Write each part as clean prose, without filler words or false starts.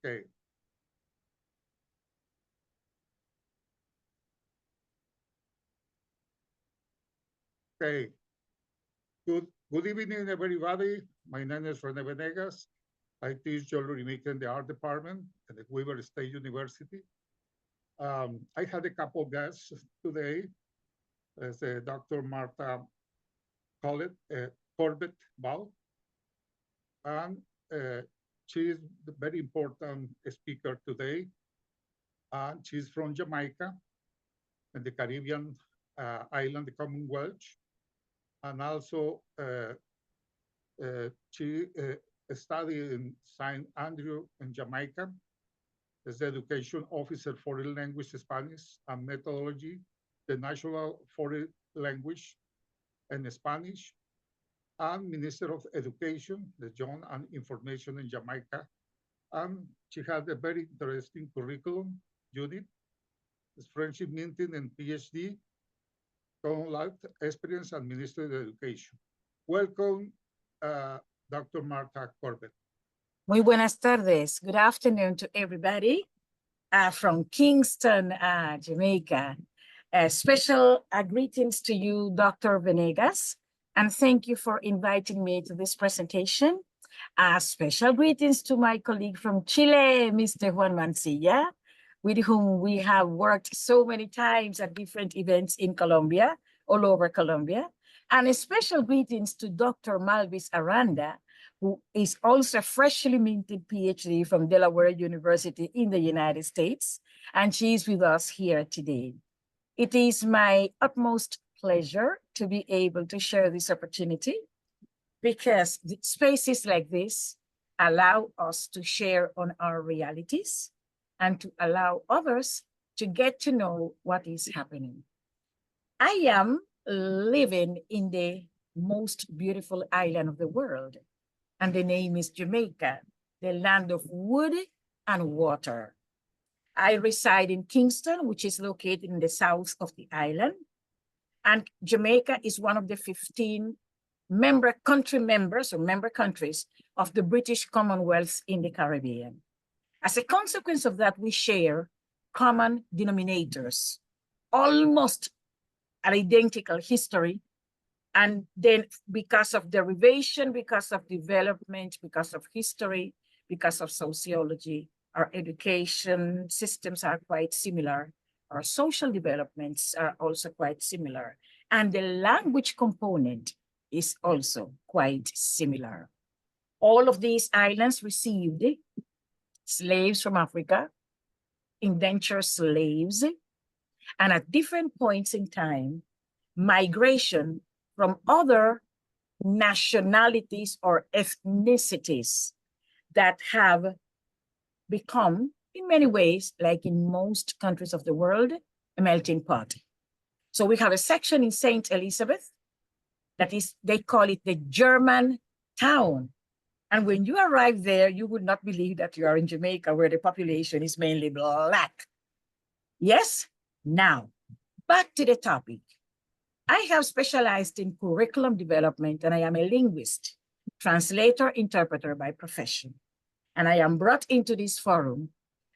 Okay. Okay. Good evening, everybody. My name is Rene Venegas. I teach jewelry making in the art department at the Weber State University. I had a couple of guests today, as Dr. Martha Collett, Corbett Ball, and she is a very important speaker today. She's from Jamaica and the Caribbean island, the Commonwealth, and also she studied in St. Andrew in Jamaica as the education officer for language Spanish and methodology, the national foreign language and Spanish, and Minister of Education, the Young and Information in Jamaica. And she had a very interesting curriculum unit, friendship meeting and PhD, common life experience and Minister of Education. Welcome, Dr. Martha Corbett. Muy buenas tardes. Good afternoon to everybody from Kingston, Jamaica. Special greetings to you, Dr. Venegas, and thank you for inviting me to this presentation. Special greetings to my colleague from Chile, Mr. Juan Mancilla, with whom we have worked so many times at different events in Colombia, all over Colombia. And a special greetings to Dr. Malvis Aranda, who is also a freshly minted PhD from Delaware University in the United States, and she's with us here today. It is my utmost pleasure to be able to share this opportunity because spaces like this allow us to share on our realities and to allow others to get to know what is happening. I am living in the most beautiful island of the world, and the name is Jamaica, the land of wood and water. I reside in Kingston, which is located in the south of the island. And Jamaica is one of the 15 member countries of the British Commonwealth in the Caribbean. As a consequence of that, we share common denominators, almost an identical history. And then because of derivation, because of development, because of history, because of sociology, our education systems are quite similar. Our social developments are also quite similar. And the language component is also quite similar. All of these islands received slaves from Africa, indentured slaves, and at different points in time, migration from other nationalities or ethnicities that have become, in many ways, like in most countries of the world, a melting pot. So we have a section in St. Elizabeth that is, they call it the German town. And when you arrive there, you would not believe that you are in Jamaica, where the population is mainly Black. Yes? Now, back to the topic. I have specialized in curriculum development, and I am a linguist, translator, interpreter by profession. And I am brought into this forum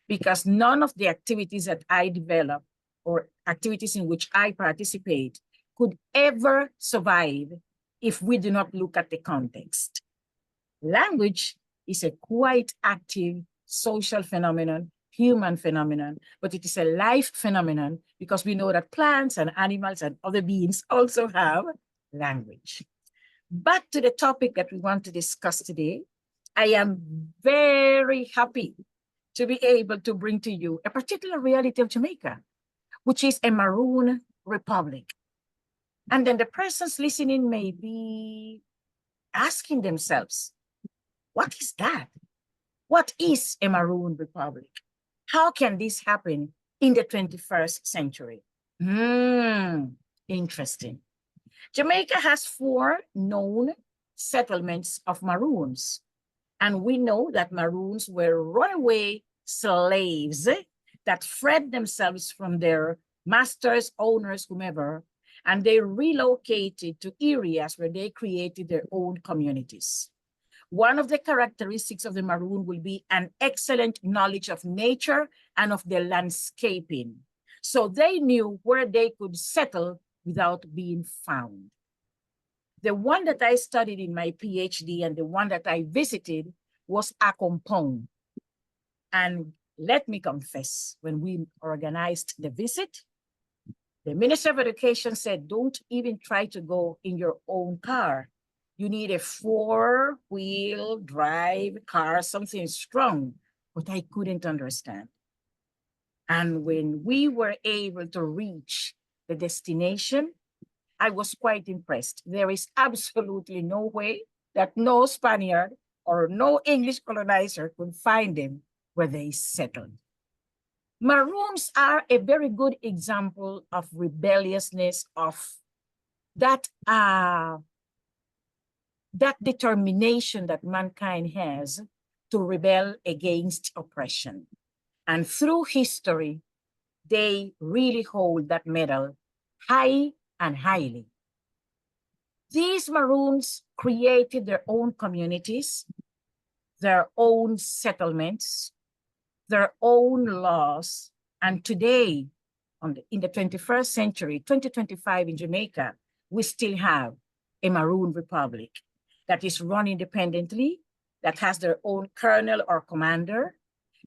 because none of the activities that I develop or activities in which I participate could ever survive if we do not look at the context. Language is a quite active social phenomenon, human phenomenon, but it is a life phenomenon because we know that plants and animals and other beings also have language. Back to the topic that we want to discuss today, I am very happy to be able to bring to you a particular reality of Jamaica, which is a maroon republic. And then the persons listening may be asking themselves, what is that? What is a maroon republic? How can this happen in the 21st century? Interesting. Jamaica has 4 known settlements of maroons. And we know that maroons were runaway slaves that fled themselves from their masters, owners, whomever, and they relocated to areas where they created their own communities. One of the characteristics of the Maroon will be an excellent knowledge of nature and of the landscaping. So they knew where they could settle without being found. The one that I studied in my PhD and the one that I visited was Accompong. And let me confess, when we organized the visit, the Minister of Education said, don't even try to go in your own car. You need a 4-wheel drive car, something strong, but I couldn't understand. And when we were able to reach the destination, I was quite impressed. There is absolutely no way that no Spaniard or no English colonizer could find them where they settled. Maroons are a very good example of rebelliousness, of that determination that mankind has to rebel against oppression. And through history, they really hold that medal high and highly. These Maroons created their own communities, their own settlements, their own laws. And today, in the 21st century, 2025 in Jamaica, we still have a Maroon Republic that is run independently, that has their own colonel or commander,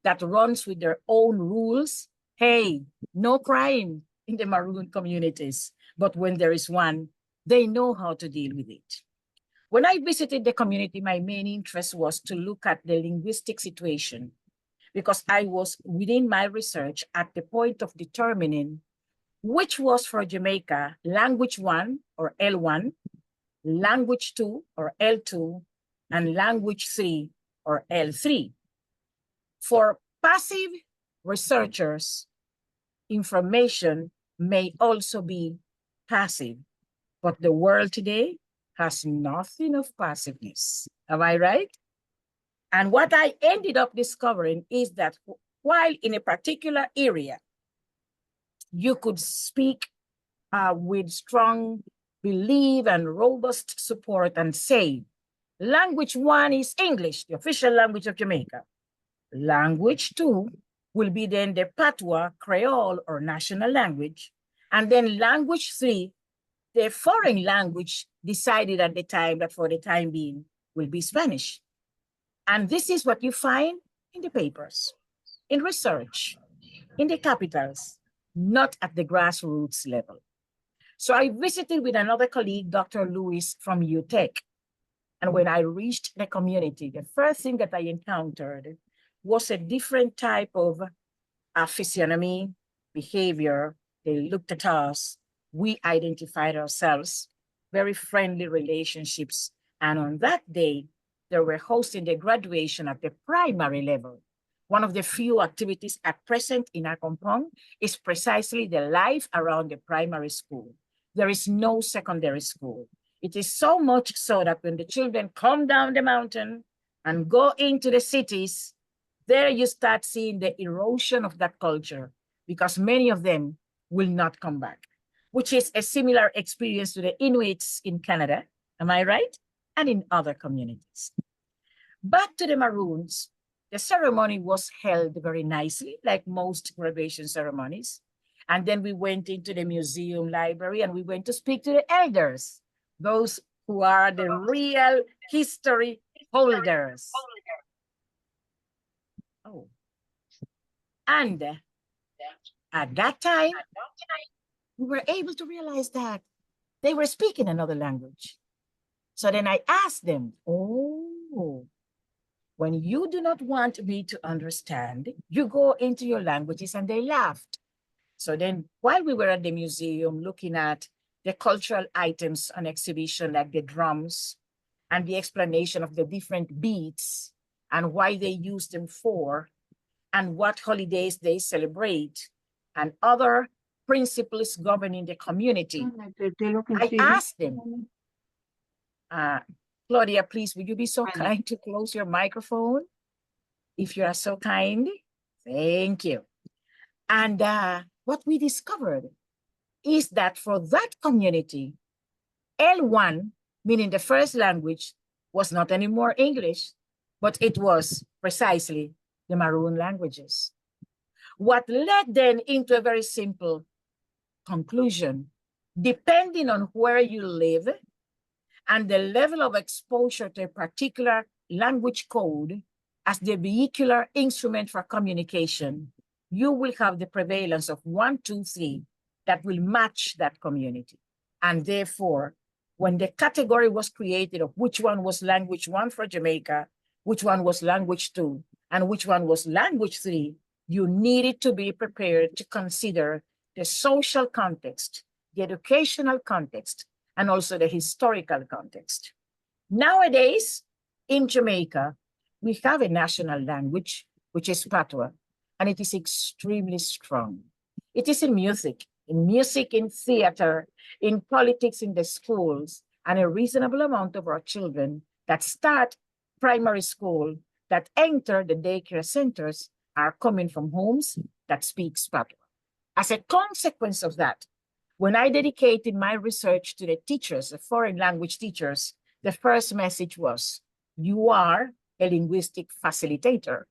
that runs with their own rules. Hey, no crime in the Maroon communities, but when there is one, they know how to deal with it. When I visited the community, my main interest was to look at the linguistic situation, because I was within my research at the point of determining which was for Jamaica language 1 or L1, language 2 or L2, and language 3 or L3. For passive researchers, information may also be passive, but the world today has nothing of passiveness. Am I right? And what I ended up discovering is that while in a particular area, you could speak with strong belief and robust support and say, language 1 is English, the official language of Jamaica. Language 2 will be then the Patois, Creole, or national language. And then language 3, the foreign language decided at the time that for the time being will be Spanish. And this is what you find in the papers, in research, in the capitals, not at the grassroots level. So I visited with another colleague, Dr. Lewis from UTech. And when I reached the community, the first thing that I encountered was a different type of physiognomy, behavior. They looked at us, we identified ourselves, very friendly relationships. And on that day, they were hosting the graduation at the primary level. One of the few activities at present in Accompong is precisely the life around the primary school. There is no secondary school. It is so much so that when the children come down the mountain and go into the cities, there you start seeing the erosion of that culture, because many of them will not come back, which is a similar experience to the Inuits in Canada, am I right? And in other communities. Back to the Maroons, the ceremony was held very nicely, like most graduation ceremonies. And then we went into the museum library and we went to speak to the elders, those who are the real history holders. Oh. And at that time, we were able to realize that they were speaking another language. So then I asked them, oh, when you do not want me to understand, you go into your languages, and they laughed. So then while we were at the museum looking at the cultural items on exhibition, like the drums and the explanation of the different beats and why they use them for, and what holidays they celebrate, and other principles governing the community, I asked them, Claudia, please, would you be so kind to close your microphone? If you are so kind, thank you. And what we discovered is that for that community, L1, meaning the first language, was not anymore English, but it was precisely the Maroon languages. What led then into a very simple conclusion, depending on where you live and the level of exposure to a particular language code as the vehicular instrument for communication, you will have the prevalence of 1, 2, 3 that will match that community. And therefore, when the category was created of which one was language 1 for Jamaica, which one was language 2, and which one was language 3, you needed to be prepared to consider the social context, the educational context, and also the historical context. Nowadays, in Jamaica, we have a national language, which is Patois, and it is extremely strong. It is in music, in theater, in politics, in the schools, and a reasonable amount of our children that start primary school, that enter the daycare centers, are coming from homes that speak Patois. As a consequence of that, when I dedicated my research to the teachers, the foreign language teachers, the first message was, you are a linguistic facilitator.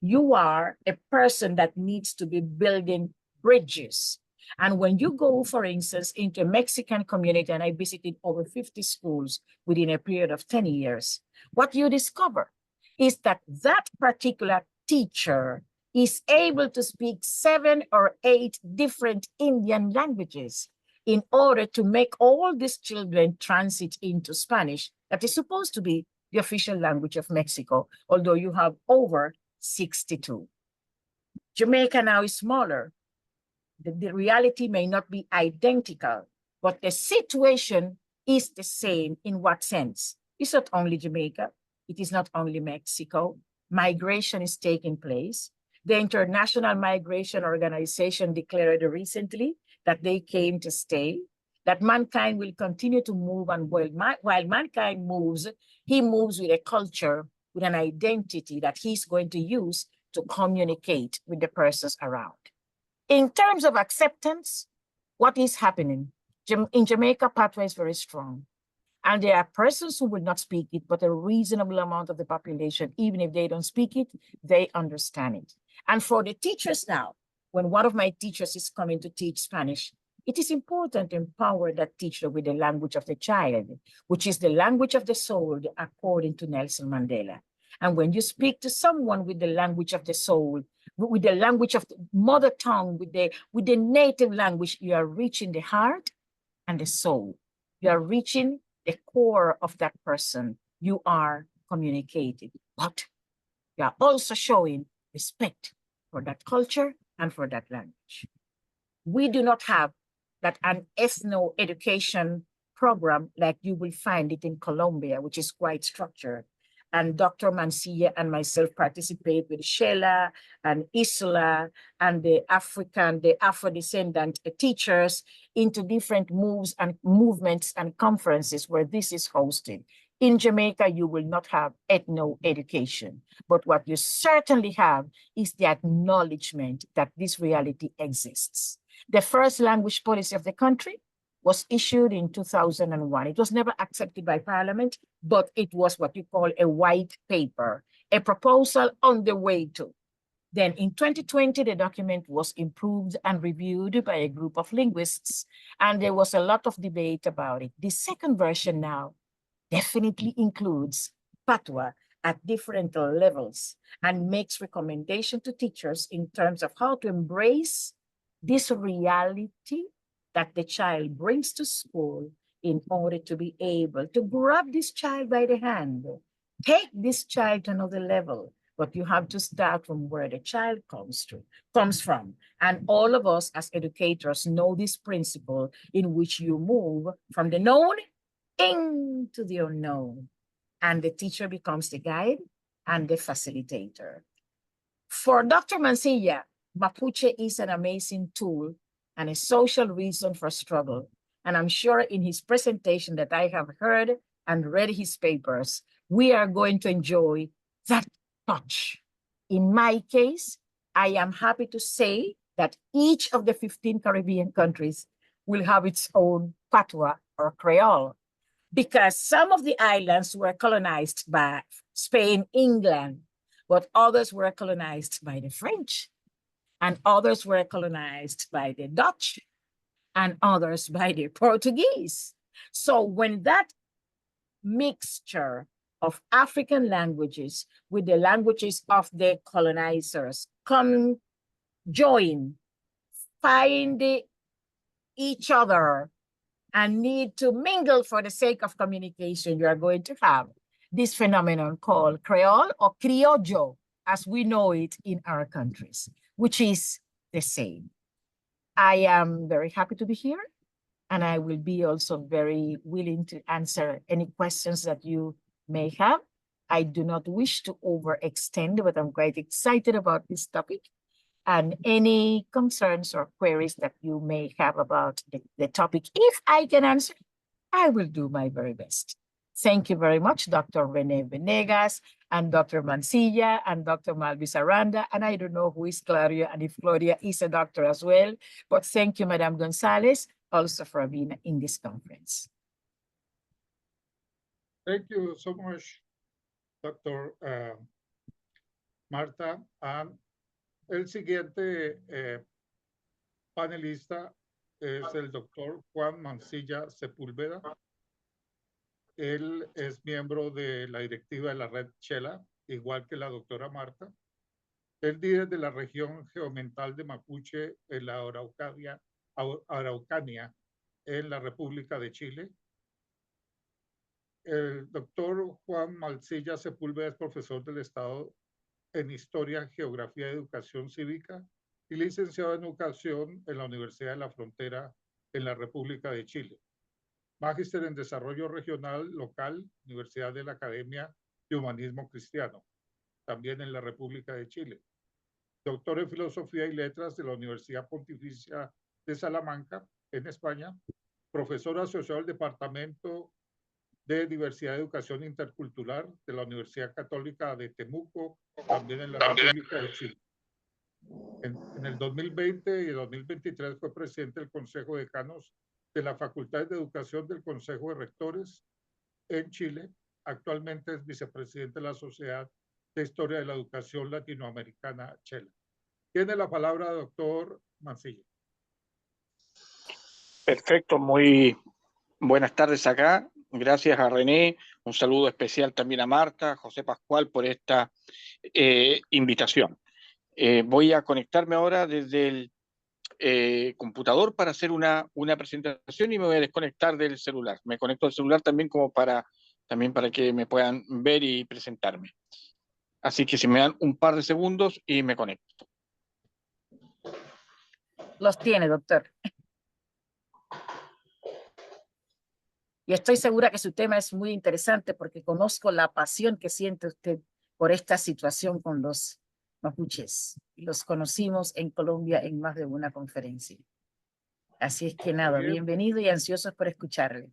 You are a person that needs to be building bridges. And when you go, for instance, into a Mexican community, and I visited over 50 schools within a period of 10 years, what you discover is that that particular teacher is able to speak 7 or 8 different Indian languages in order to make all these children transit into Spanish, that is supposed to be the official language of Mexico, although you have over 62. Jamaica now is smaller. The reality may not be identical, but the situation is the same. In what sense? It's not only Jamaica. It is not only Mexico. Migration is taking place. The International Migration Organization declared recently that they came to stay, that mankind will continue to move, and while mankind moves, he moves with a culture, with an identity that he's going to use to communicate with the persons around. In terms of acceptance, what is happening? In Jamaica, Patois is very strong. And there are persons who will not speak it, but a reasonable amount of the population, even if they don't speak it, they understand it. And for the teachers now, when one of my teachers is coming to teach Spanish, it is important to empower that teacher with the language of the child, which is the language of the soul, according to Nelson Mandela. And when you speak to someone with the language of the soul, with the language of the mother tongue, with the native language, you are reaching the heart and the soul. You are reaching the core of that person. You are communicating, but you are also showing respect for that culture and for that language. We do not have that an ethno-education program like you will find it in Colombia, which is quite structured. And Dr. Mancilla and myself participate with Sheila and Isla and the Afro-descendant teachers into different moves and movements and conferences where this is hosted. In Jamaica, you will not have ethno-education, but what you certainly have is the acknowledgement that this reality exists. The first language policy of the country was issued in 2001. It was never accepted by Parliament, but it was what you call a white paper, a proposal on the way to. Then in 2020, the document was improved and reviewed by a group of linguists, and there was a lot of debate about it. The second version now definitely includes Patois at different levels and makes recommendation to teachers in terms of how to embrace this reality that the child brings to school in order to be able to grab this child by the hand, take this child to another level. But you have to start from where the child comes from. And all of us as educators know this principle in which you move from the known into the unknown. And the teacher becomes the guide and the facilitator. For Dr. Mancilla, Mapuche is an amazing tool and a social reason for struggle. And I'm sure in his presentation that I have heard and read his papers, we are going to enjoy that touch. In my case, I am happy to say that each of the 15 Caribbean countries will have its own Patois or Creole. because some of the islands were colonized by Spain, England, but others were colonized by the French, and others were colonized by the Dutch, and others by the Portuguese. So when that mixture of African languages with the languages of the colonizers come join, find each other, and need to mingle for the sake of communication, you are going to have this phenomenon called Creole or Criollo, as we know it in our countries, which is the same. I am very happy to be here, and I will be also very willing to answer any questions that you may have. I do not wish to overextend, but I'm quite excited about this topic. And any concerns or queries that you may have about the topic, if I can answer, I will do my very best. Thank you very much, Dr. Rene Venegas and Dr. Mancilla and Dr. Malvis Aranda. And I don't know who is Claudia and if Claudia is a doctor as well, but thank you, Madam Gonzalez, also for being in this conference. Thank you so much, Dr. Marta. El siguiente panelista es el doctor Juan Mancilla Sepúlveda. Él es miembro de la directiva de la red Chela, igual que la doctora Marta. Él líder de la región geomental de Mapuche en la Araucanía, en la República de Chile. El doctor Juan Mancilla Sepúlveda es profesor del Estado en Historia, Geografía y Educación Cívica y licenciado en Educación en la Universidad de la Frontera en la República de Chile. Magíster en Desarrollo Regional Local, Universidad de la Academia de Humanismo Cristiano, también en la República de Chile. Doctor en Filosofía y Letras de la Universidad Pontificia de Salamanca, en España. Profesor asociado del Departamento de Diversidad y Educación Intercultural de la Universidad Católica de Temuco, también en la República de Chile. En el 2020 y 2023 fue presidente del Consejo de Decanos de la Facultad de Educación del Consejo de Rectores en Chile. Actualmente es vicepresidente de la Sociedad de Historia de la Educación Latinoamericana, Chela. Tiene la palabra, doctor Mancilla. Perfecto, muy buenas tardes acá. Gracias a René, un saludo especial también a Marta, José Pascual por esta invitación. Voy a conectarme ahora desde el computador para hacer una presentación y me voy a desconectar del celular. Me conecto al celular también para que me puedan ver y presentarme. Así que si me dan un par de segundos y me conecto. Los tiene, doctor. Y estoy segura que su tema es muy interesante porque conozco la pasión que siente usted por esta situación con los mapuches. Los conocimos en Colombia en más de una conferencia. Así es que nada, bienvenido y ansiosos por escucharle.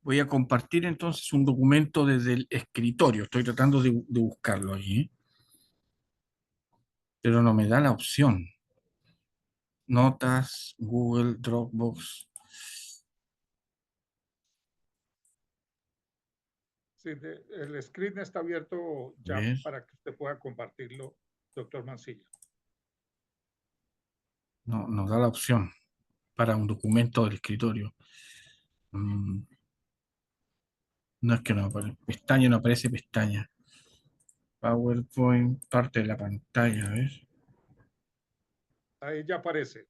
Voy a compartir entonces un documento desde el escritorio. Estoy tratando de buscarlo allí, ¿eh? Pero no me da la opción. Notas, Google, Dropbox. Sí, el screen está abierto ya para que usted pueda compartirlo, doctor Mancilla. No, nos da la opción para un documento del escritorio. No es que no aparece pestaña, no aparece pestaña. PowerPoint, parte de la pantalla, ¿ves? Ahí ya aparece.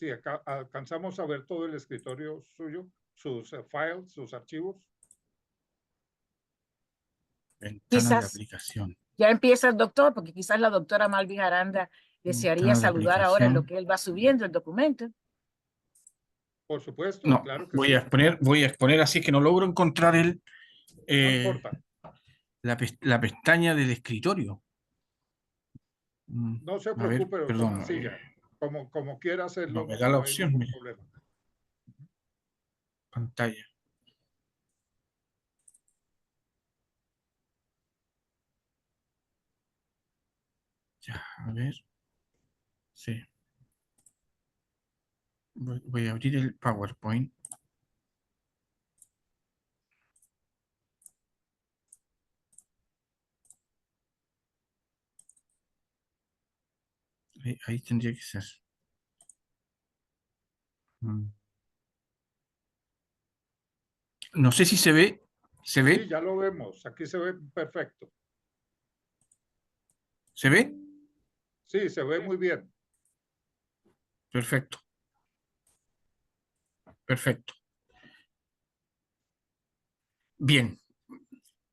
Sí, acá alcanzamos a ver todo el escritorio suyo, sus files, sus archivos. Ventana de Quizás aplicación. ya empieza el doctor, porque quizás la doctora Malvin Aranda desearía Ventana de saludar ahora en lo aplicación. que él va subiendo el documento. Por supuesto, No, claro que sí. voy a exponer así que no logro encontrar No eh, importa. la pestaña del escritorio. No se A ver, preocupe, doctor perdón. Mancilla. Como quiera hacerlo, No me da la no hay opción, ningún mire, problema. pantalla. Ya, a ver. Sí. Voy a abrir el PowerPoint. Ahí tendría que ser. No sé si se ve. ¿Se Sí, ve? ya lo vemos. Aquí se ve perfecto. ¿Se ve? Sí, se ve muy bien. Perfecto. Perfecto. Bien.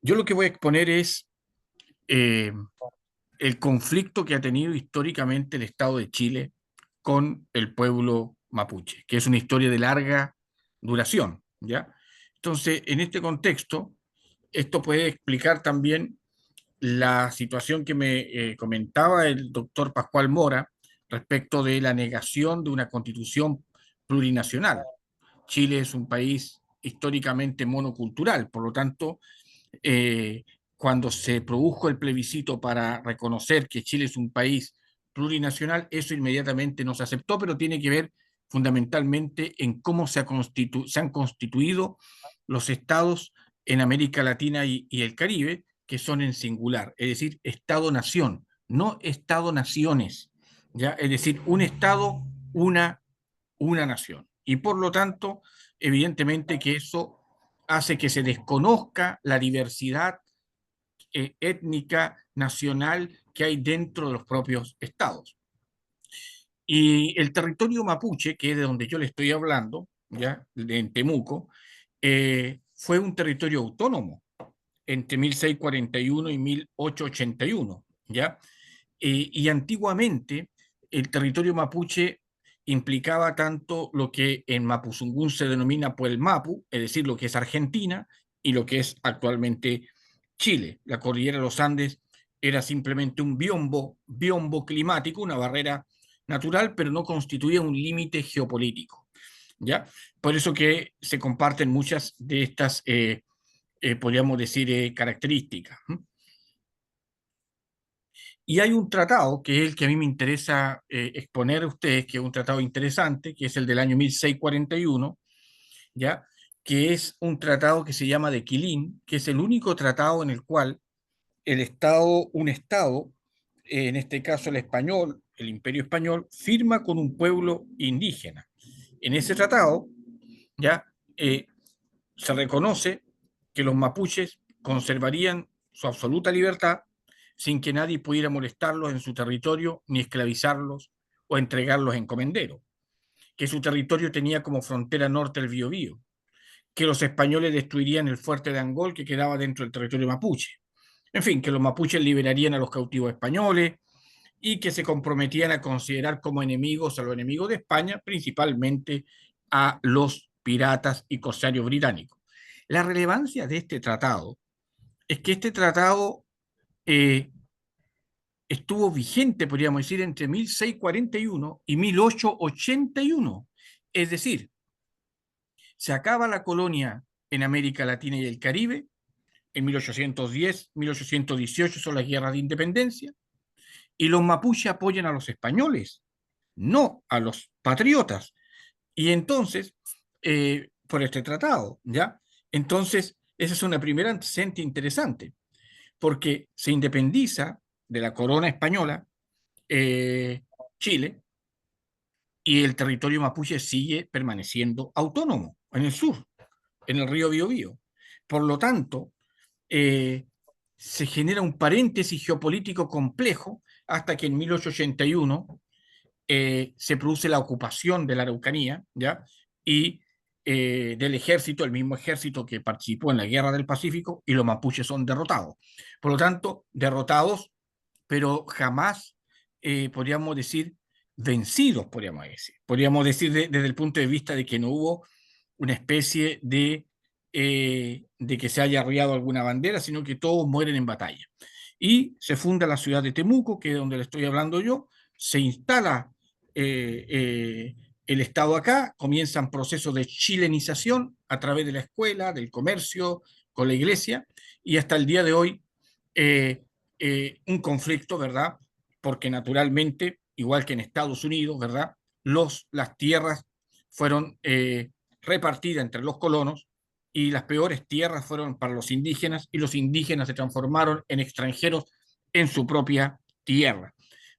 Yo lo que voy a exponer es el conflicto que ha tenido históricamente el Estado de Chile con el pueblo mapuche, que es una historia de larga duración, ¿ya? Entonces, en este contexto, esto puede explicar también la situación que me comentaba el doctor Pascual Mora respecto de la negación de una constitución plurinacional. Chile es un país históricamente monocultural, por lo tanto, eh, cuando se produjo el plebiscito para reconocer que Chile es un país plurinacional, eso inmediatamente no se aceptó, pero tiene que ver fundamentalmente en cómo se han constituido los estados en América Latina y el Caribe, que son en singular, es decir, Estado-nación, no Estado-naciones, ¿ya? Es decir, un Estado, una nación. Y por lo tanto, evidentemente que eso hace que se desconozca la diversidad étnica, nacional que hay dentro de los propios estados. Y el territorio mapuche, que es de donde yo le estoy hablando, ya, en Temuco, fue un territorio autónomo entre 1641 y 1881, ¿ya? Y antiguamente el territorio mapuche implicaba tanto lo que en Mapuzungún se denomina Puelmapu, es decir, lo que es Argentina, y lo que es actualmente Chile. La cordillera de los Andes era simplemente un biombo climático, una barrera natural, pero no constituía un límite geopolítico, ¿ya? Por eso que se comparten muchas de estas, podríamos decir, características. Y hay un tratado, que es el que a mí me interesa exponer a ustedes, que es un tratado interesante, que es el del año 1641, ¿ya? Que es un tratado que se llama de Quilín, que es el único tratado en el cual un Estado, en este caso el español, el Imperio Español, firma con un pueblo indígena. En ese tratado, ¿ya? Se reconoce que los mapuches conservarían su absoluta libertad sin que nadie pudiera molestarlos en su territorio ni esclavizarlos o entregarlos en comendero, que su territorio tenía como frontera norte el Biobío, que los españoles destruirían el fuerte de Angol que quedaba dentro del territorio mapuche, en fin, que los mapuches liberarían a los cautivos españoles y que se comprometían a considerar como enemigos a los enemigos de España, principalmente a los piratas y corsarios británicos. La relevancia de este tratado es que este tratado estuvo vigente, podríamos decir, entre 1641 y 1881. Es decir, se acaba la colonia en América Latina y el Caribe, en 1810, 1818 son las guerras de independencia, y los mapuches apoyan a los españoles, no a los patriotas. Y entonces, por este tratado, ¿ya? Entonces, esa es una primera antecedente interesante, porque se independiza de la corona española Chile, y el territorio mapuche sigue permaneciendo autónomo en el sur, en el río Biobío. Por lo tanto, se genera un paréntesis geopolítico complejo hasta que en 1881 se produce la ocupación de la Araucanía, ¿ya? Y del ejército, el mismo ejército que participó en la Guerra del Pacífico, y los mapuches son derrotados. Por lo tanto, derrotados, pero jamás podríamos decir vencidos, podríamos decir. Podríamos decir desde el punto de vista de que no hubo una especie de que se haya arriado alguna bandera, sino que todos mueren en batalla. Y se funda la ciudad de Temuco, que es donde le estoy hablando yo, se instala el Estado acá, comienzan procesos de chilenización a través de la escuela, del comercio, con la iglesia, y hasta el día de hoy un conflicto, ¿verdad? Porque naturalmente, igual que en Estados Unidos, ¿verdad? Las tierras fueron repartidas entre los colonos y las peores tierras fueron para los indígenas y los indígenas se transformaron en extranjeros en su propia tierra.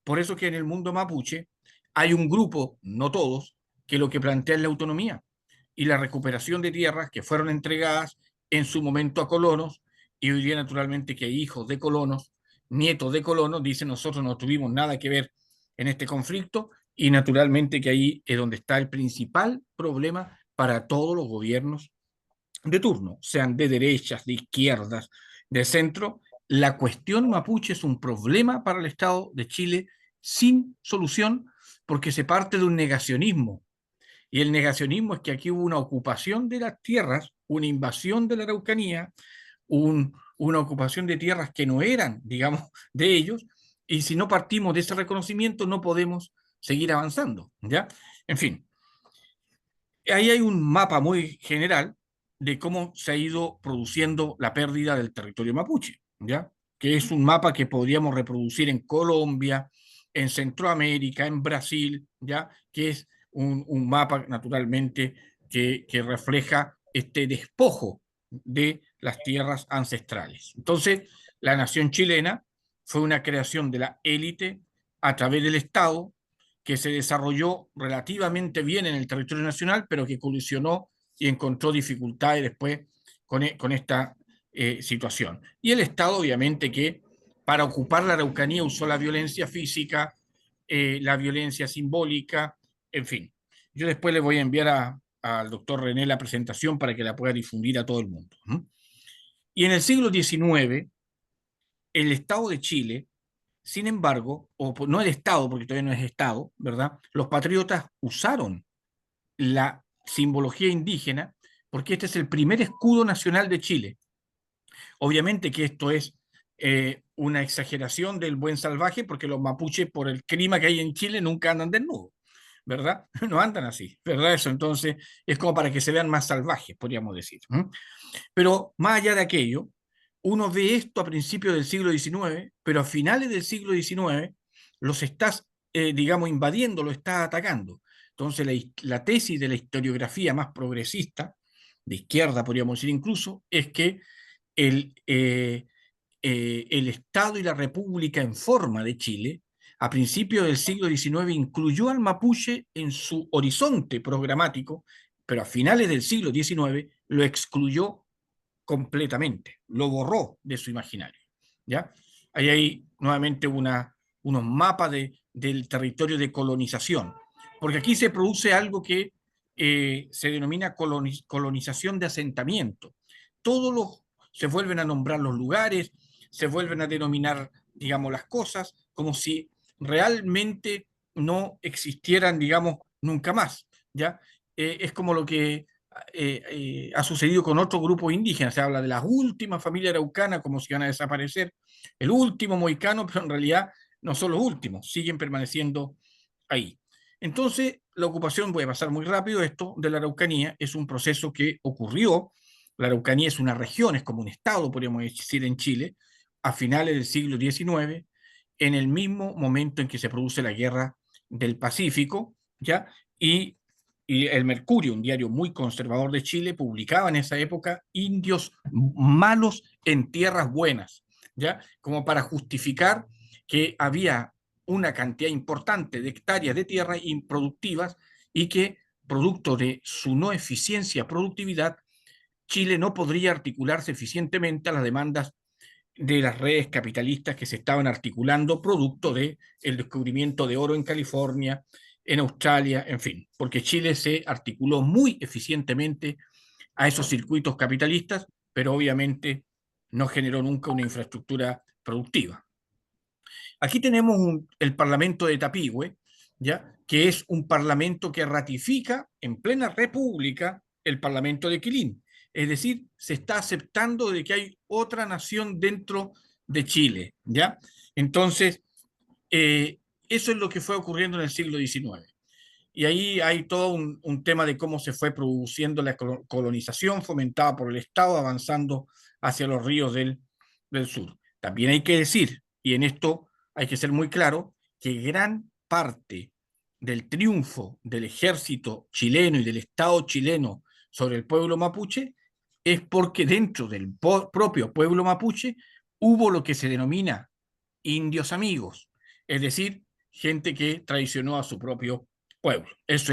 Por eso que en el mundo mapuche hay un grupo, no todos, que lo que plantea es la autonomía y la recuperación de tierras que fueron entregadas en su momento a colonos, y hoy día naturalmente que hay hijos de colonos, nietos de colonos, dicen nosotros no tuvimos nada que ver en este conflicto, y naturalmente que ahí es donde está el principal problema para todos los gobiernos de turno, sean de derechas, de izquierdas, de centro. La cuestión mapuche es un problema para el Estado de Chile sin solución, porque se parte de un negacionismo. Y el negacionismo es que aquí hubo una ocupación de las tierras, una invasión de la Araucanía, una ocupación de tierras que no eran, digamos, de ellos, y si no partimos de ese reconocimiento no podemos seguir avanzando, ¿ya? En fin, ahí hay un mapa muy general de cómo se ha ido produciendo la pérdida del territorio mapuche, ¿ya? Que es un mapa que podríamos reproducir en Colombia, en Centroamérica, en Brasil, ¿ya? Que es un mapa naturalmente que refleja este despojo de las tierras ancestrales. Entonces, la nación chilena fue una creación de la élite a través del Estado, que se desarrolló relativamente bien en el territorio nacional, pero que colisionó y encontró dificultades después con esta situación. Y el Estado, obviamente, que para ocupar la Araucanía usó la violencia física, la violencia simbólica, en fin. Yo después le voy a enviar al doctor René la presentación para que la pueda difundir a todo el mundo. Y en el siglo XIX, el Estado de Chile, sin embargo, o no el Estado, porque todavía no es Estado, ¿verdad? Los patriotas usaron la simbología indígena porque este es el primer escudo nacional de Chile. Obviamente que esto es una exageración del buen salvaje, porque los mapuches, por el clima que hay en Chile, nunca andan desnudos, ¿verdad? No andan así, ¿verdad? Eso entonces es como para que se vean más salvajes, podríamos decir. Pero más allá de aquello, uno ve esto a principios del siglo XIX, pero a finales del siglo XIX los estás, digamos, invadiendo, lo estás atacando. Entonces la tesis de la historiografía más progresista, de izquierda podríamos decir incluso, es que el Estado y la República en forma de Chile, a principios del siglo XIX, incluyó al mapuche en su horizonte programático, pero a finales del siglo XIX lo excluyó completamente, lo borró de su imaginario. ¿Ya? Ahí hay nuevamente unos mapas del territorio de colonización, porque aquí se produce algo que se denomina colonización de asentamiento. Se vuelven a nombrar los lugares, se vuelven a denominar, digamos, las cosas, como si realmente no existieran, digamos, nunca más. ¿Ya? Es como lo que ha sucedido con otros grupos indígenas. Se habla de las últimas familias araucanas como si van a desaparecer, el último moicano, pero en realidad no son los últimos, siguen permaneciendo ahí. Entonces, la ocupación, voy a pasar muy rápido, esto de la Araucanía es un proceso que ocurrió. La Araucanía es una región, es como un estado, podríamos decir, en Chile, a finales del siglo XIX, en el mismo momento en que se produce la Guerra del Pacífico, ¿ya? Y el Mercurio, un diario muy conservador de Chile, publicaba en esa época indios malos en tierras buenas, ¿ya? Como para justificar que había una cantidad importante de hectáreas de tierra improductivas y que, producto de su no eficiencia productividad, Chile no podría articularse eficientemente a las demandas de las redes capitalistas que se estaban articulando producto de el descubrimiento de oro en California, en Australia, en fin, porque Chile se articuló muy eficientemente a esos circuitos capitalistas, pero obviamente no generó nunca una infraestructura productiva. Aquí tenemos el Parlamento de Tapigüe, ¿ya? Que es un parlamento que ratifica en plena república el Parlamento de Quilín. Es decir, se está aceptando de que hay otra nación dentro de Chile, ¿ya? Entonces, eso es lo que fue ocurriendo en el siglo XIX. Y ahí hay todo un tema de cómo se fue produciendo la colonización fomentada por el Estado, avanzando hacia los ríos del sur. También hay que decir, y en esto hay que ser muy claro, que gran parte del triunfo del ejército chileno y del Estado chileno sobre el pueblo mapuche es porque dentro del propio pueblo mapuche hubo lo que se denomina indios amigos, es decir, gente que traicionó a su propio pueblo. Eso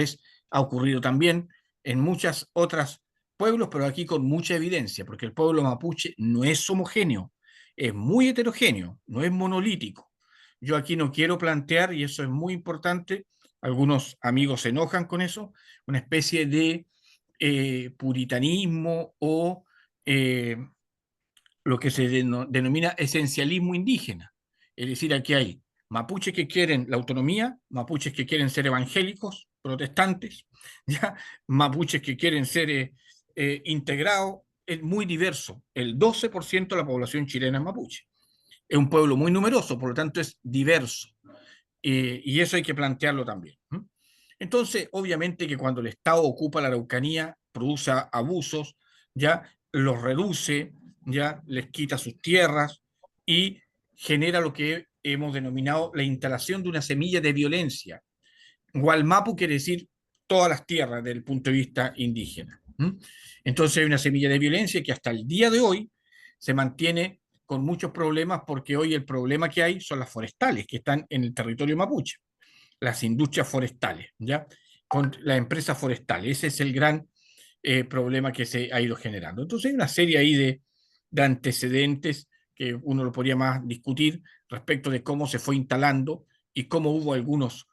ha ocurrido también en muchas otras pueblos, pero aquí con mucha evidencia, porque el pueblo mapuche no es homogéneo, es muy heterogéneo, no es monolítico. Yo aquí no quiero plantear, y eso es muy importante, algunos amigos se enojan con eso, una especie de puritanismo o lo que se denomina esencialismo indígena. Es decir, aquí hay mapuches que quieren la autonomía, mapuches que quieren ser evangélicos, protestantes, ¿ya? Mapuches que quieren ser integrados. Es muy diverso. El 12% de la población chilena es mapuche. Es un pueblo muy numeroso, por lo tanto es diverso. Y eso hay que plantearlo también. Entonces, obviamente que cuando el Estado ocupa la Araucanía, produce abusos, ya los reduce, ya les quita sus tierras y genera lo que hemos denominado la instalación de una semilla de violencia. Gualmapu quiere decir todas las tierras desde el punto de vista indígena. Entonces hay una semilla de violencia que hasta el día de hoy se mantiene con muchos problemas, porque hoy el problema que hay son las forestales que están en el territorio mapuche, las industrias forestales, ¿ya? Con las empresas forestales. Ese es el gran problema que se ha ido generando. Entonces hay una serie ahí de antecedentes que uno lo podría más discutir respecto de cómo se fue instalando y cómo hubo algunos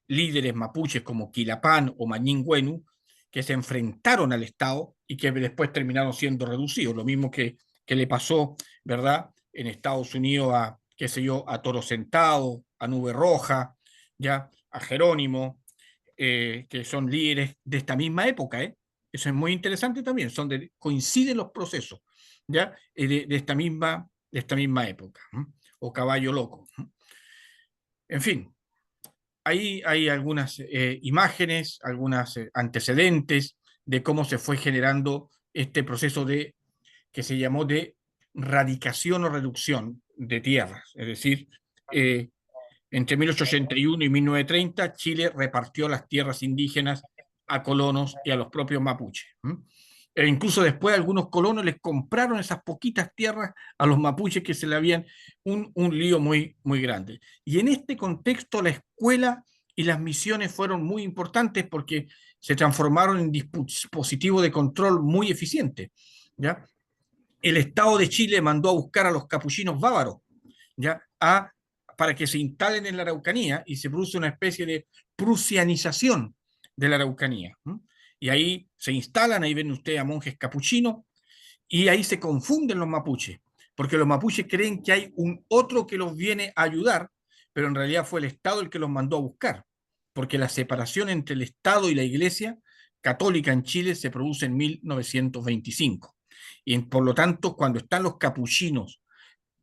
líderes mapuches como Quilapán o Mañingüenu que se enfrentaron al Estado y que después terminaron siendo reducidos. Lo mismo que le pasó, ¿verdad?, en Estados Unidos a, qué sé yo, a Toro Sentado, a Nube Roja, ya, a Jerónimo, que son líderes de esta misma época, ¿eh? Eso es muy interesante también, coinciden los procesos, ¿ya? De esta misma época, ¿eh? O Caballo Loco. En fin, ahí hay algunas imágenes, algunos antecedentes de cómo se fue generando este proceso que se llamó de radicación o reducción de tierras. Es decir, entre 1881 y 1930, Chile repartió las tierras indígenas a colonos y a los propios mapuches. E incluso después algunos colonos les compraron esas poquitas tierras a los mapuches que se le habían un lío muy, muy grande. Y en este contexto la escuela y las misiones fueron muy importantes porque se transformaron en dispositivos de control muy eficientes, ¿ya? El Estado de Chile mandó a buscar a los capuchinos bávaros, ¿ya? Para que se instalen en la Araucanía y se produce una especie de prusianización de la Araucanía. Y ahí se instalan, ahí ven ustedes a monjes capuchinos, y ahí se confunden los mapuches, porque los mapuches creen que hay un otro que los viene a ayudar, pero en realidad fue el Estado el que los mandó a buscar, porque la separación entre el Estado y la Iglesia católica en Chile se produce en 1925. Y por lo tanto, cuando están los capuchinos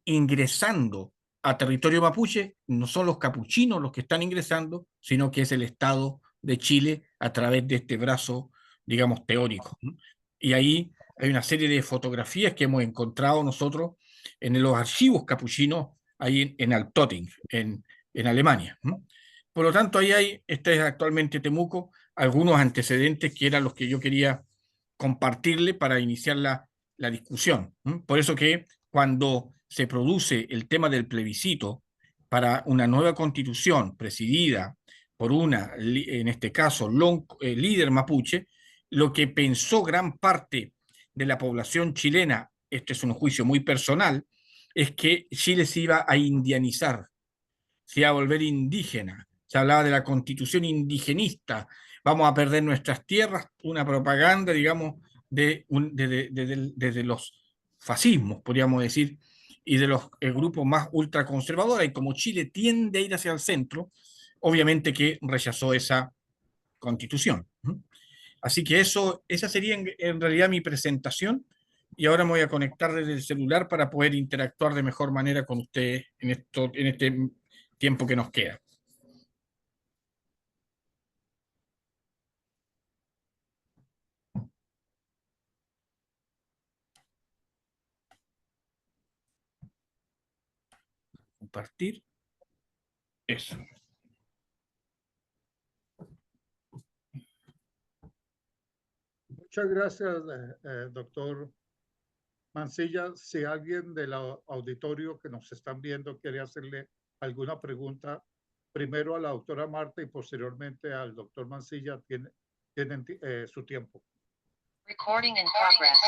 ingresando a territorio mapuche, no son los capuchinos los que están ingresando, sino que es el Estado de Chile a través de este brazo, digamos, teórico. Y ahí hay una serie de fotografías que hemos encontrado nosotros en los archivos capuchinos, ahí en Altötting, en Alemania. Por lo tanto, ahí hay, este es actualmente Temuco, algunos antecedentes que eran los que yo quería compartirle para iniciar la discusión. Por eso que cuando se produce el tema del plebiscito para una nueva constitución presidida por una, en este caso, líder mapuche, lo que pensó gran parte de la población chilena, este es un juicio muy personal, es que Chile se iba a indianizar, se iba a volver indígena. Se hablaba de la constitución indigenista, vamos a perder nuestras tierras, una propaganda, digamos, desde los fascismos, podríamos decir, y de los grupos más ultraconservadores. Y como Chile tiende a ir hacia el centro, obviamente que rechazó esa constitución. Así que esa sería en realidad mi presentación. Y ahora me voy a conectar desde el celular para poder interactuar de mejor manera con ustedes en este tiempo que nos queda. Compartir. Eso. Muchas gracias, doctor Mancilla. Si alguien del auditorio que nos están viendo quiere hacerle alguna pregunta, primero a la doctora Marta y posteriormente al doctor Mancilla, tienen su tiempo. Recording in progress.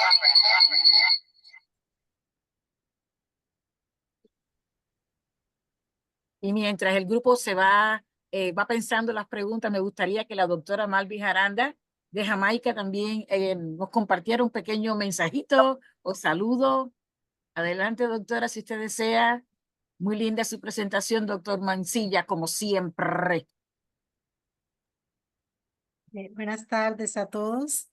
Y mientras el grupo va pensando las preguntas, me gustaría que la doctora Malvi Aranda de Jamaica también nos compartiera un pequeño mensajito o saludo. Adelante, doctora, si usted desea. Muy linda su presentación, doctor Mancilla, como siempre. Buenas tardes a todos.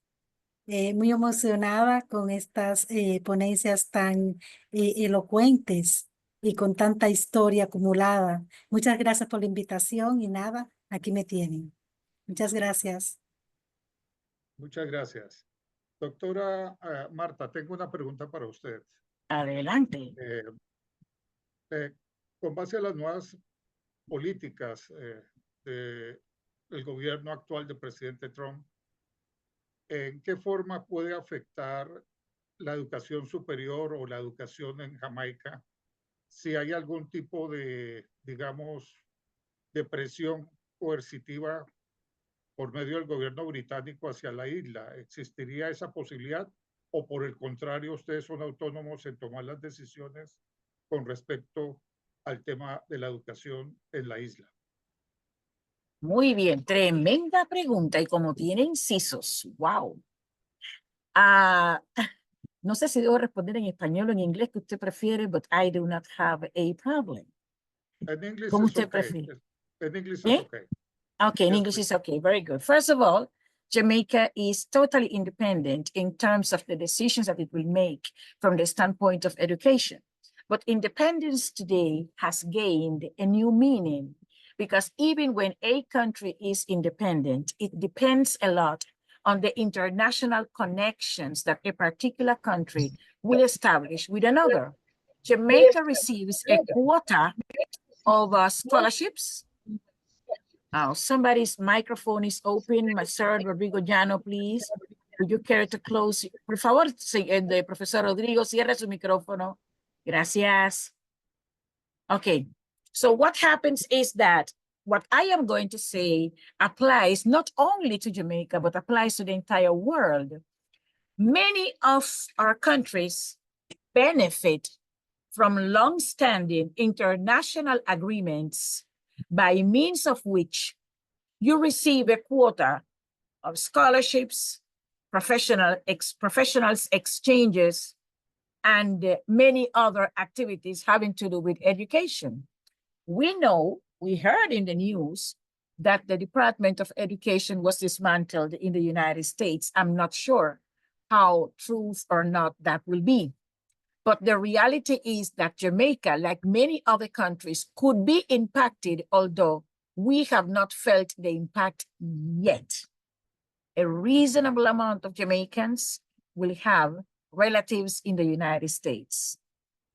Muy emocionada con estas ponencias tan elocuentes y con tanta historia acumulada. Muchas gracias por la invitación y nada, aquí me tienen. Muchas gracias. Muchas gracias. Doctora Marta, tengo una pregunta para usted. Adelante. Con base a las nuevas políticas del gobierno actual del presidente Trump, ¿en qué forma puede afectar la educación superior o la educación en Jamaica? Si hay algún tipo de, digamos, de presión coercitiva por medio del gobierno británico hacia la isla, ¿existiría esa posibilidad? ¿O por el contrario, ustedes son autónomos en tomar las decisiones con respecto al tema de la educación en la isla? Muy bien, tremenda pregunta y como tiene incisos, wow. No sé si debo responder en español o en inglés que usted prefiere, but I do not have a problem. En inglés ¿Cómo es usted okay. prefiere? En inglés ¿Eh? es okay. Okay, in Yes, English please. is okay, very good. First of all, Jamaica is totally independent in terms of the decisions that it will make from the standpoint of education. But independence today has gained a new meaning because even when a country is independent, it depends a lot on the international connections that a particular country will establish with another. Jamaica receives a quota of scholarships. Oh, somebody's microphone is open. Sir Rodrigo Llano, please. Would you care to close? Por favor, el profesor Rodrigo, cierre su micrófono. Gracias. Okay, so what happens is that what I am going to say applies not only to Jamaica, but applies to the entire world. Many of our countries benefit from long-standing international agreements by means of which you receive a quota of scholarships, professionals exchanges, and many other activities having to do with education. We heard in the news that the Department of Education was dismantled in the United States. I'm not sure how true or not that will be. But the reality is that Jamaica, like many other countries, could be impacted, although we have not felt the impact yet. A reasonable amount of Jamaicans will have relatives in the United States.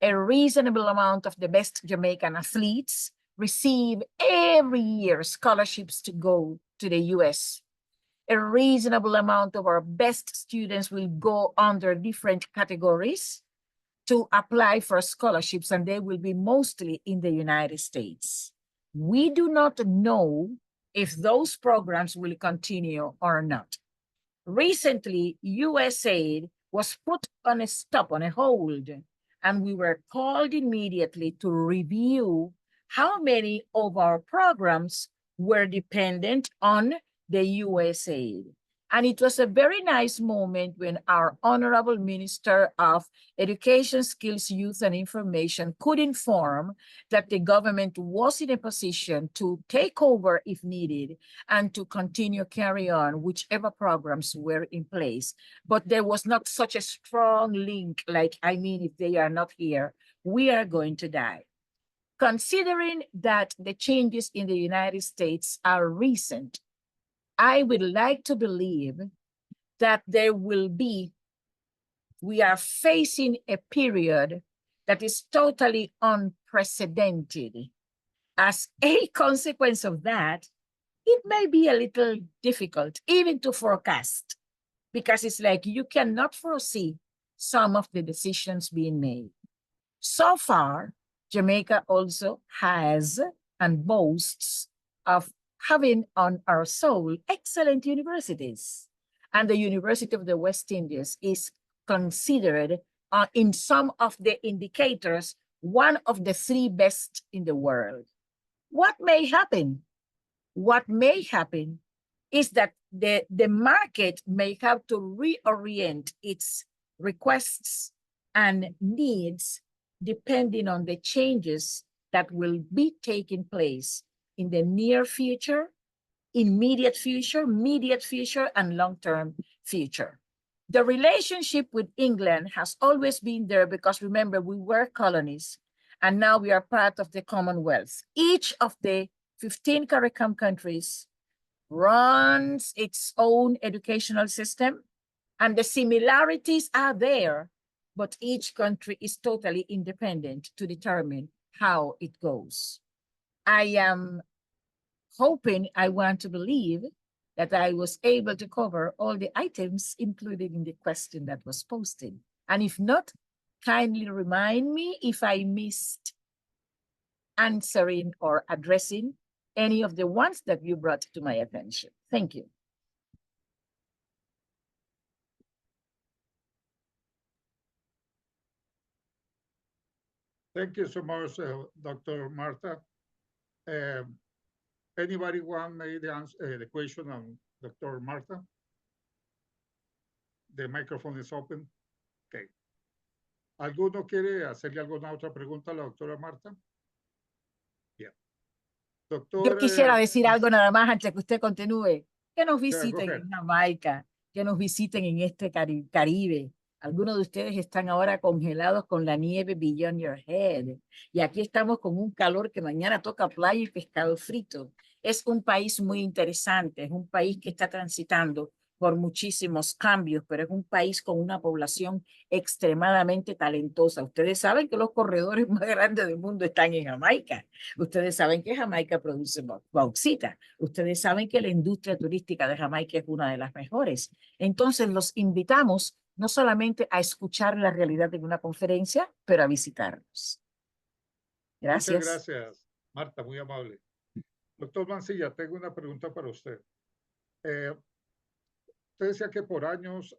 A reasonable amount of the best Jamaican athletes receive every year scholarships to go to the US. A reasonable amount of our best students will go under different categories to apply for scholarships, and they will be mostly in the United States. We do not know if those programs will continue or not. Recently, USAID was put on a hold, and we were called immediately to review how many of our programs were dependent on the US aid. And it was a very nice moment when our Honorable Minister of Education, Skills, Youth, and Information could inform that the government was in a position to take over if needed and to continue carry on whichever programs were in place. But there was not such a strong link, like, I mean, if they are not here, we are going to die. Considering that the changes in the United States are recent, I would like to believe that we are facing a period that is totally unprecedented. As a consequence of that, it may be a little difficult even to forecast, because it's like you cannot foresee some of the decisions being made. So far, Jamaica also has and boasts of having on our soil excellent universities. And the University of the West Indies is considered in some of the indicators, one of the 3 best in the world. What may happen? What may happen is that the market may have to reorient its requests and needs depending on the changes that will be taking place in the near future, immediate future, mediate future, and long-term future. The relationship with England has always been there because, remember, we were colonies and now we are part of the Commonwealth. Each of the 15 CARICOM countries runs its own educational system, and the similarities are there, but each country is totally independent to determine how it goes. I am hoping, I want to believe that I was able to cover all the items included in the question that was posted. And if not, kindly remind me if I missed answering or addressing any of the ones that you brought to my attention. Thank you. Thank you so much, Dr. Martha. Anybody want the question on Dr. Martha? The microphone is open. Okay. ¿Alguno quiere hacerle alguna otra pregunta a la doctora Martha? Bien. Doctor, yo quisiera decir algo nada más antes que usted continúe. Que nos visiten ahead. en Jamaica, que nos visiten en este Caribe. Algunos de ustedes están ahora congelados con la nieve beyond your head. Y aquí estamos con un calor que mañana toca playa y pescado frito. Es un país muy interesante, es un país que está transitando por muchísimos cambios, pero es un país con una población extremadamente talentosa. Ustedes saben que los corredores más grandes del mundo están en Jamaica. Ustedes saben que Jamaica produce bauxita. Ustedes saben que la industria turística de Jamaica es una de las mejores. Entonces los invitamos no solamente a escuchar la realidad de una conferencia, pero a visitarnos. Gracias. Muchas gracias, Marta, muy amable. Doctor Mancilla, tengo una pregunta para usted. Usted decía que por años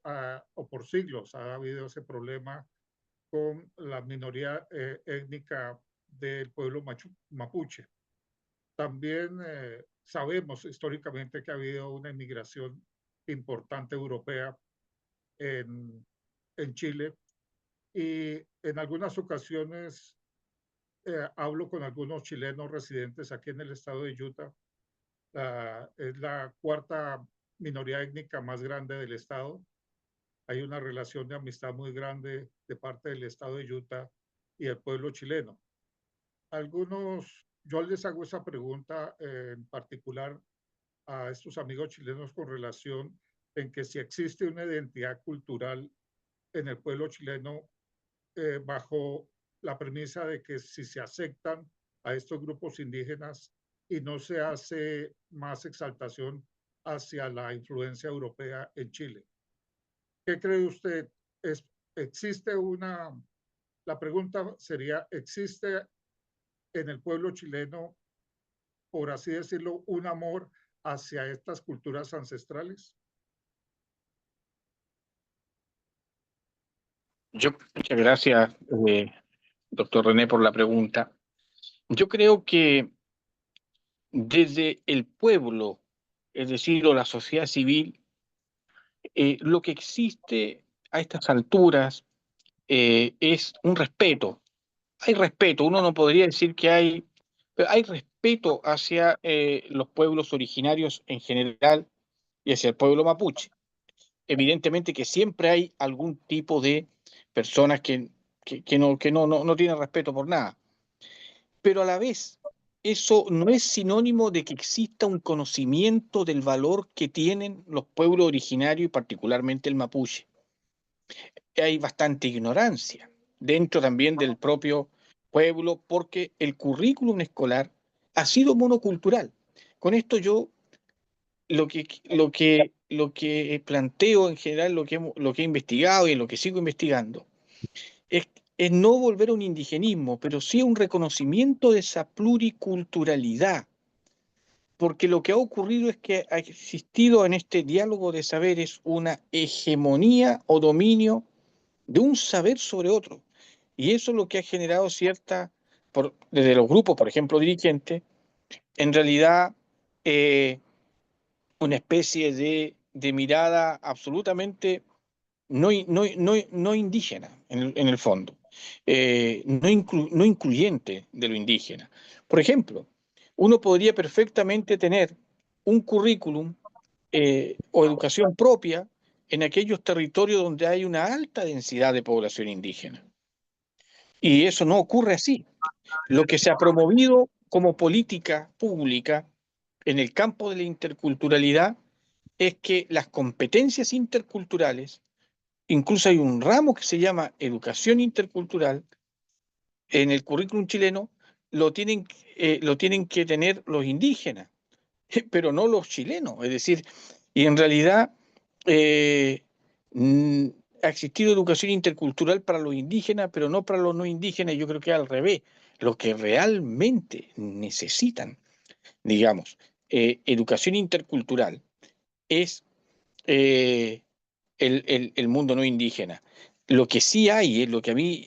o por siglos ha habido ese problema con la minoría étnica del pueblo mapuche. También sabemos históricamente que ha habido una inmigración importante europea en Chile, y en algunas ocasiones hablo con algunos chilenos residentes aquí en el estado de Utah. Es la 4ª minoría étnica más grande del estado. Hay una relación de amistad muy grande de parte del estado de Utah y el pueblo chileno. Yo les hago esa pregunta en particular a estos amigos chilenos con relación en que si existe una identidad cultural en el pueblo chileno bajo la premisa de que si se aceptan a estos grupos indígenas y no se hace más exaltación hacia la influencia europea en Chile. ¿Qué cree usted? La pregunta sería, ¿existe en el pueblo chileno, por así decirlo, un amor hacia estas culturas ancestrales? Muchas gracias, doctor René, por la pregunta. Yo creo que desde el pueblo, es decir, o la sociedad civil, lo que existe a estas alturas es un respeto. Hay respeto, uno no podría decir que hay, pero hay respeto hacia los pueblos originarios en general y hacia el pueblo mapuche. Evidentemente que siempre hay algún tipo de personas que no tienen respeto por nada, pero a la vez eso no es sinónimo de que exista un conocimiento del valor que tienen los pueblos originarios y particularmente el mapuche. Hay bastante ignorancia dentro también del propio pueblo porque el currículum escolar ha sido monocultural. Con esto yo lo que planteo en general, lo que he investigado y lo que sigo investigando, es, es no volver a un indigenismo, pero sí a un reconocimiento de esa pluriculturalidad, porque lo que ha ocurrido es que ha existido en este diálogo de saberes una hegemonía o dominio de un saber sobre otro. Y eso es lo que ha generado desde los grupos, por ejemplo, dirigentes, en realidad una especie de mirada absolutamente no indígena en el fondo, no incluyente de lo indígena. Por ejemplo, uno podría perfectamente tener un currículum o educación propia en aquellos territorios donde hay una alta densidad de población indígena. Y eso no ocurre así. Lo que se ha promovido como política pública en el campo de la interculturalidad es que las competencias interculturales, incluso hay un ramo que se llama educación intercultural, en el currículum chileno lo tienen que tener los indígenas, pero no los chilenos. Es decir, y en realidad eh, mm, ha existido educación intercultural para los indígenas, pero no para los no indígenas. Yo creo que al revés, lo que realmente necesitan, digamos, educación intercultural es eh, el mundo no indígena. Lo que sí hay, es lo que a mí,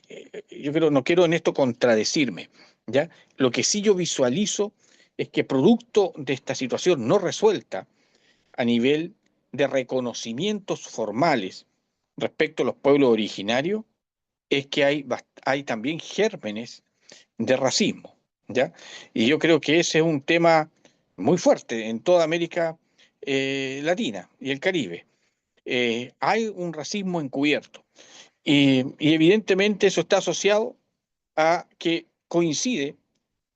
yo creo, no quiero en esto contradecirme, ¿ya? Lo que sí yo visualizo es que producto de esta situación no resuelta a nivel de reconocimientos formales respecto a los pueblos originarios, es que hay también gérmenes de racismo, ¿ya? Y yo creo que ese es un tema muy fuerte en toda América Latina y el Caribe. Hay un racismo encubierto y evidentemente eso está asociado a que coincide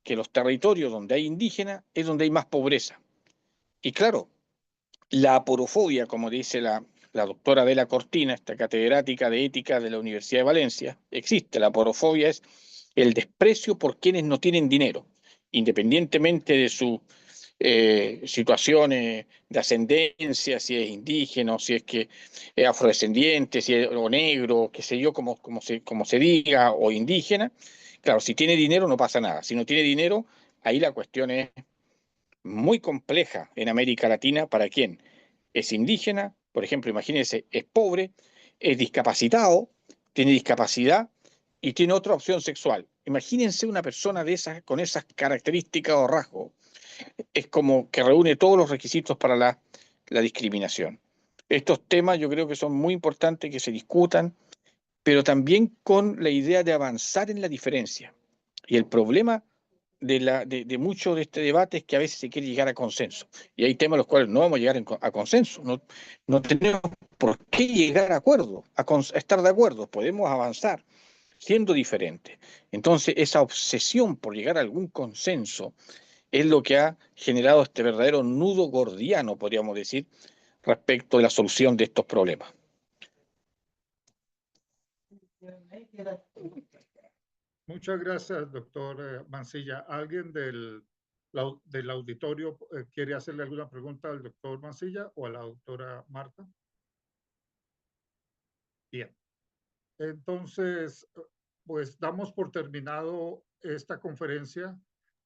que los territorios donde hay indígenas es donde hay más pobreza. Y claro, la aporofobia, como dice la doctora Adela Cortina, esta catedrática de ética de la Universidad de Valencia, existe. La aporofobia es el desprecio por quienes no tienen dinero, independientemente de su situaciones de ascendencia, si es indígena, si es que es afrodescendiente, si es o negro, qué sé yo, como se diga, o indígena. Claro, si tiene dinero no pasa nada. Si no tiene dinero, ahí la cuestión es muy compleja en América Latina. ¿Para quién? Es indígena, por ejemplo, imagínense, es pobre, es discapacitado, tiene discapacidad y tiene otra opción sexual. Imagínense una persona de esas, con esas características o rasgos. Es como que reúne todos los requisitos para la discriminación. Estos temas yo creo que son muy importantes que se discutan, pero también con la idea de avanzar en la diferencia. Y el problema de mucho de este debate es que a veces se quiere llegar a consenso. Y hay temas en los cuales no vamos a llegar a consenso. No tenemos por qué llegar a acuerdo, a estar de acuerdo. Podemos avanzar siendo diferentes. Entonces, esa obsesión por llegar a algún consenso es lo que ha generado este verdadero nudo gordiano, podríamos decir, respecto de la solución de estos problemas. Muchas gracias, doctor Mancilla. ¿Alguien del auditorio quiere hacerle alguna pregunta al doctor Mancilla o a la doctora Marta? Bien. Entonces, pues damos por terminado esta conferencia,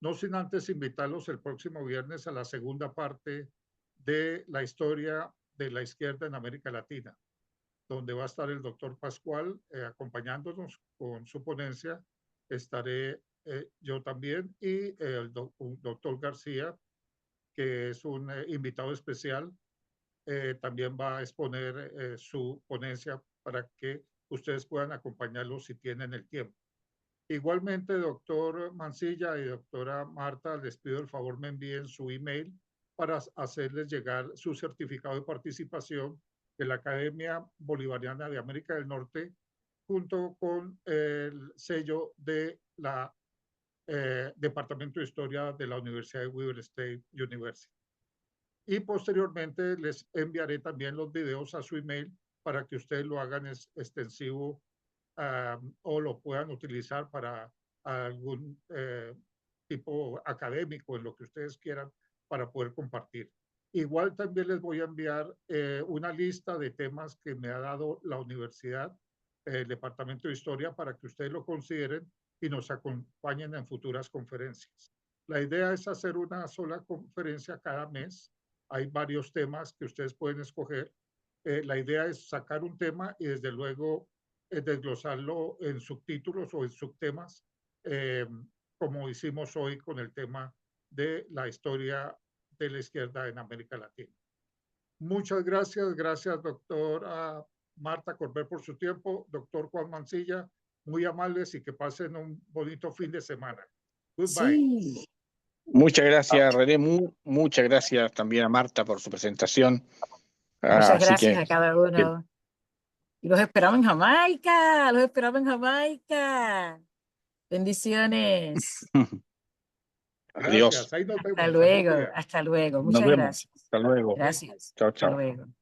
no sin antes invitarlos el próximo viernes a la segunda parte de la historia de la izquierda en América Latina. donde va a estar el doctor Pascual acompañándonos con su ponencia. Estaré yo también y el doctor García, que es un invitado especial, también va a exponer su ponencia para que ustedes puedan acompañarlo si tienen el tiempo. Igualmente, doctor Mancilla y doctora Marta, les pido el favor me envíen su email para hacerles llegar su certificado de participación de la Academia Bolivariana de América del Norte, junto con el sello de la Departamento de Historia de la Universidad de Weber State University. Y posteriormente les enviaré también los videos a su email para que ustedes lo hagan extensivo o lo puedan utilizar para algún tipo académico, en lo que ustedes quieran, para poder compartir. Igual también les voy a enviar una lista de temas que me ha dado la universidad, el Departamento de Historia, para que ustedes lo consideren y nos acompañen en futuras conferencias. La idea es hacer una sola conferencia cada mes. Hay varios temas que ustedes pueden escoger. La idea es sacar un tema y desde luego desglosarlo en subtítulos o en subtemas, como hicimos hoy con el tema de la historia de la izquierda en América Latina. Muchas gracias. Gracias, doctora Marta Corbet, por su tiempo. Doctor Juan Mancilla, muy amables y que pasen un bonito fin de semana. Goodbye. Sí. Muchas gracias, René. Muchas gracias también a Marta por su presentación. Muchas Así gracias que a cada uno. Y los esperamos en Jamaica, los esperamos en Jamaica. Bendiciones. adiós. Gracias. Ahí nos vemos. Hasta Algún luego, día. hasta luego. Nos Muchas vemos. gracias. Hasta luego. Gracias. Chao, Hasta chao. luego.